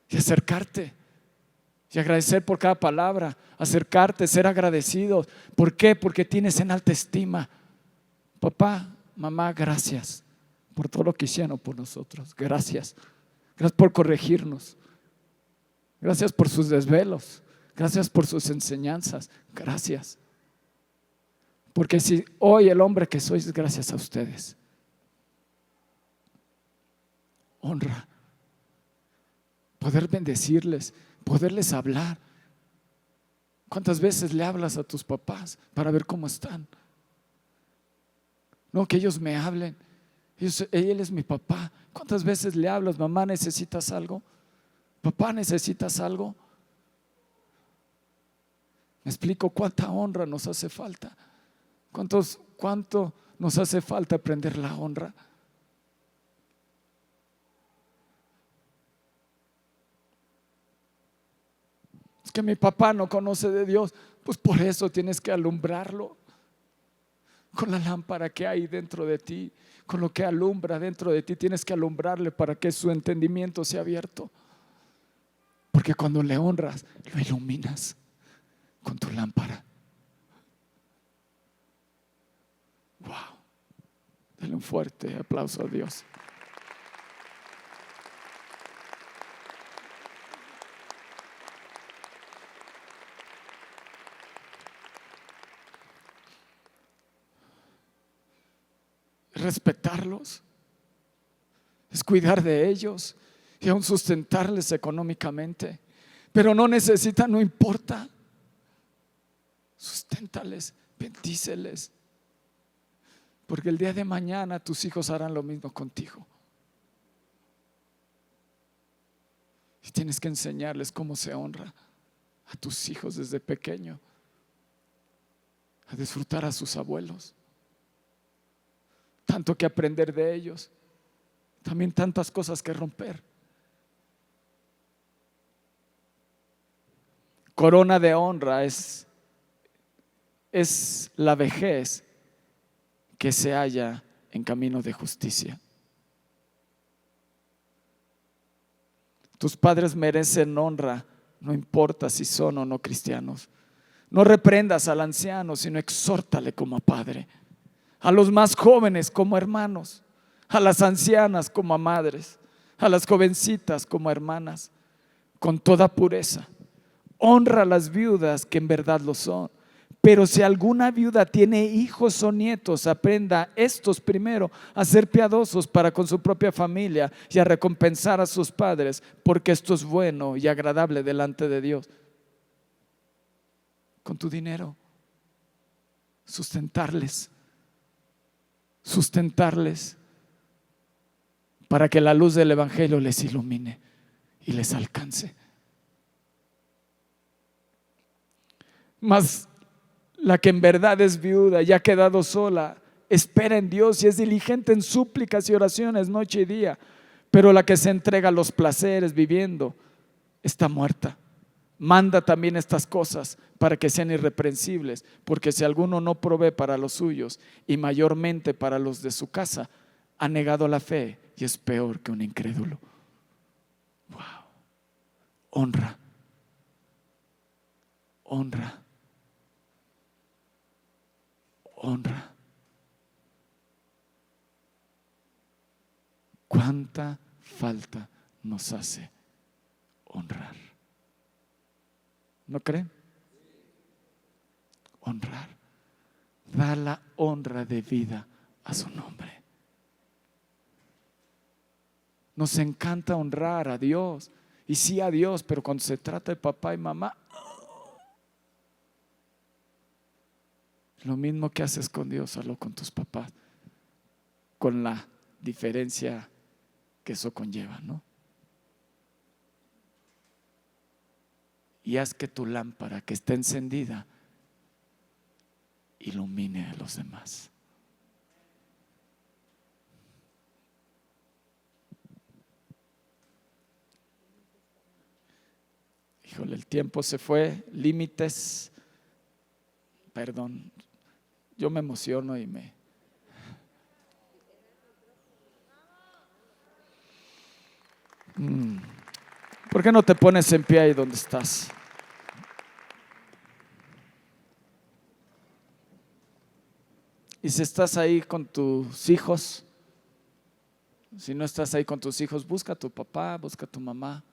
Y acercarte y agradecer por cada palabra, acercarte, ser agradecido. ¿Por qué? Porque tienes en alta estima. Papá, mamá, gracias por todo lo que hicieron por nosotros. Gracias. Gracias por corregirnos. Gracias por sus desvelos. Gracias por sus enseñanzas. Gracias. Porque si hoy el hombre que soy es gracias a ustedes. Honra. Poder bendecirles, poderles hablar. ¿Cuántas veces le hablas a tus papás para ver cómo están? No, que ellos me hablen. Él es mi papá. ¿Cuántas veces le hablas? Mamá, ¿necesitas algo? Papá, ¿necesitas algo? Me explico cuánta honra nos hace falta. ¿Cuánto nos hace falta aprender la honra? Es que mi papá no conoce de Dios. Pues por eso tienes que alumbrarlo con la lámpara que hay dentro de ti, con lo que alumbra dentro de ti. Tienes que alumbrarle para que su entendimiento sea abierto. Porque cuando le honras, lo iluminas con tu lámpara. Wow. Dale un fuerte aplauso a Dios. Respetarlos es cuidar de ellos y aún sustentarles económicamente, pero no necesitan, no importa. Susténtales, bendíceles, porque el día de mañana tus hijos harán lo mismo contigo. Y tienes que enseñarles cómo se honra a tus hijos desde pequeño, a disfrutar a sus abuelos. Tanto que aprender de ellos, también tantas cosas que romper. corona de honra es la vejez que se halla en camino de justicia. Tus padres merecen honra, no importa si son o no cristianos. No reprendas al anciano, sino exhórtale como a padre. A los más jóvenes como hermanos, a las ancianas como a madres, a las jovencitas como a hermanas, con toda pureza. Honra a las viudas que en verdad lo son. Pero si alguna viuda tiene hijos o nietos, aprenda estos primero a ser piadosos para con su propia familia y a recompensar a sus padres, porque esto es bueno y agradable delante de Dios. Con tu dinero, sustentarles para que la luz del evangelio les ilumine y les alcance. Mas la que en verdad es viuda y ha quedado sola, espera en Dios y es diligente en súplicas y oraciones noche y día. Pero la que se entrega a los placeres viviendo está muerta. Manda también estas cosas para que sean irreprensibles, porque si alguno no provee para los suyos y mayormente para los de su casa, ha negado la fe y es peor que un incrédulo. Wow. Honra. Honra. Honra. ¿Cuánta falta nos hace honrar? ¿No creen? Honrar. Da la honra de vida a su nombre. Nos encanta honrar a Dios. Y sí a Dios, pero cuando se trata de papá y mamá, lo mismo que haces con Dios, hazlo con tus papás, con la diferencia que eso conlleva, ¿no? Y haz que tu lámpara que está encendida ilumine a los demás. Híjole, el tiempo se fue, límites, perdón. Yo me emociono y ¿Por qué no te pones en pie ahí donde estás? Y si estás ahí con tus hijos, si no estás ahí con tus hijos, busca a tu papá, busca a tu mamá.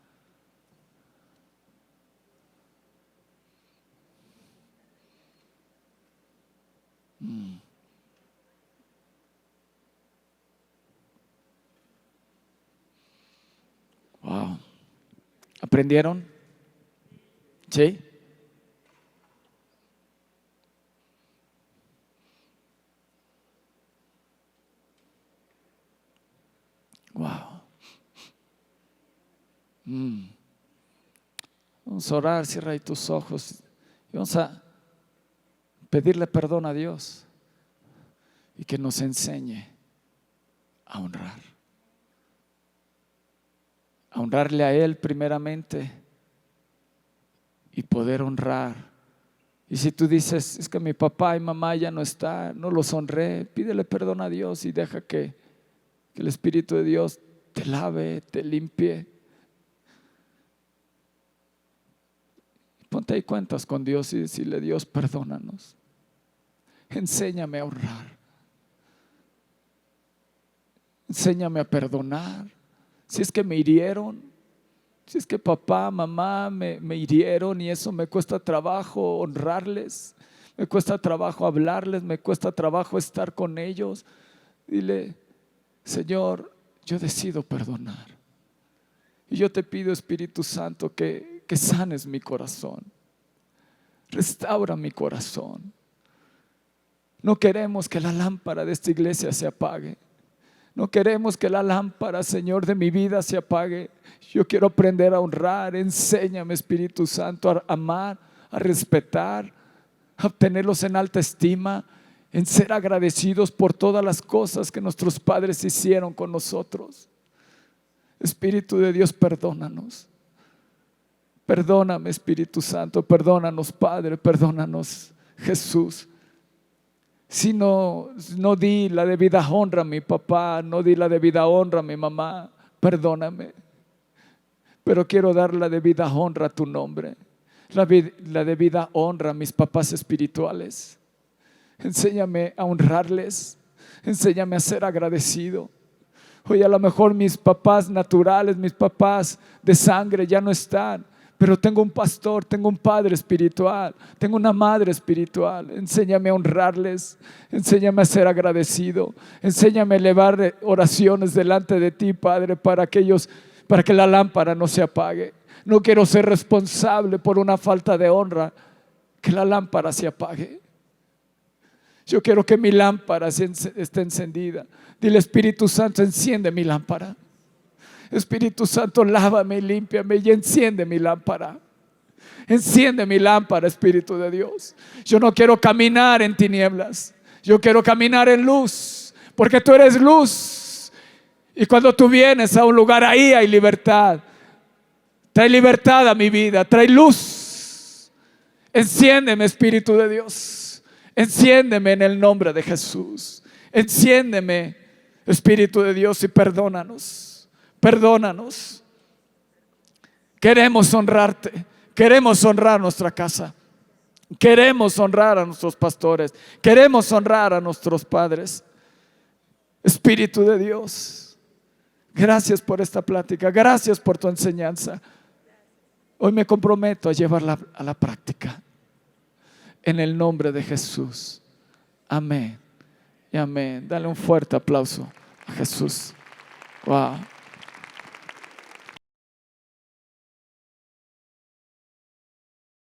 Wow. ¿Aprendieron? ¿Sí? Wow. Vamos a orar, cierra ahí tus ojos y vamos a pedirle perdón a Dios y que nos enseñe a honrar. A honrarle a Él primeramente y poder honrar. Y si tú dices, es que mi papá y mamá ya no están, no los honré, pídele perdón a Dios y deja que el Espíritu de Dios te lave, te limpie. Ponte ahí cuentas con Dios y decirle, Dios, perdónanos. Enséñame a honrar. Enséñame a perdonar. Si es que me hirieron, si es que papá, mamá me hirieron y eso me cuesta trabajo honrarles, me cuesta trabajo hablarles, me cuesta trabajo estar con ellos. Dile, Señor, yo decido perdonar. Y yo te pido, Espíritu Santo, que sanes mi corazón. Restaura mi corazón. No queremos que la lámpara de esta iglesia se apague. No queremos que la lámpara, Señor, de mi vida se apague. Yo quiero aprender a honrar. Enséñame, Espíritu Santo, a amar, a respetar, a tenerlos en alta estima, en ser agradecidos por todas las cosas que nuestros padres hicieron con nosotros. Espíritu de Dios, perdónanos. Perdóname, Espíritu Santo, perdónanos, Padre, perdónanos, Jesús. Si no di la debida honra a mi papá, no di la debida honra a mi mamá, perdóname. Pero quiero dar la debida honra a tu nombre, la debida honra a mis papás espirituales. Enséñame a honrarles, enséñame a ser agradecido. Hoy a lo mejor mis papás naturales, mis papás de sangre ya no están, pero tengo un pastor, tengo un padre espiritual, tengo una madre espiritual. Enséñame a honrarles, enséñame a ser agradecido, enséñame a elevar oraciones delante de ti, Padre, para que la lámpara no se apague. No quiero ser responsable por una falta de honra, que la lámpara se apague. Yo quiero que mi lámpara esté encendida. Dile: Espíritu Santo, enciende mi lámpara. Espíritu Santo, lávame y límpiame y enciende mi lámpara. Enciende mi lámpara, Espíritu de Dios. Yo no quiero caminar en tinieblas, yo quiero caminar en luz, porque tú eres luz. Y cuando tú vienes a un lugar, ahí hay libertad. Trae libertad a mi vida, trae luz. Enciéndeme, Espíritu de Dios. Enciéndeme en el nombre de Jesús. Enciéndeme, Espíritu de Dios, y perdónanos. Perdónanos. Queremos honrarte. Queremos honrar nuestra casa. Queremos honrar a nuestros pastores. Queremos honrar a nuestros padres. Espíritu de Dios, gracias por esta plática. Gracias por tu enseñanza. Hoy me comprometo a llevarla a la práctica. En el nombre de Jesús. Amén y amén. Dale un fuerte aplauso a Jesús. Wow.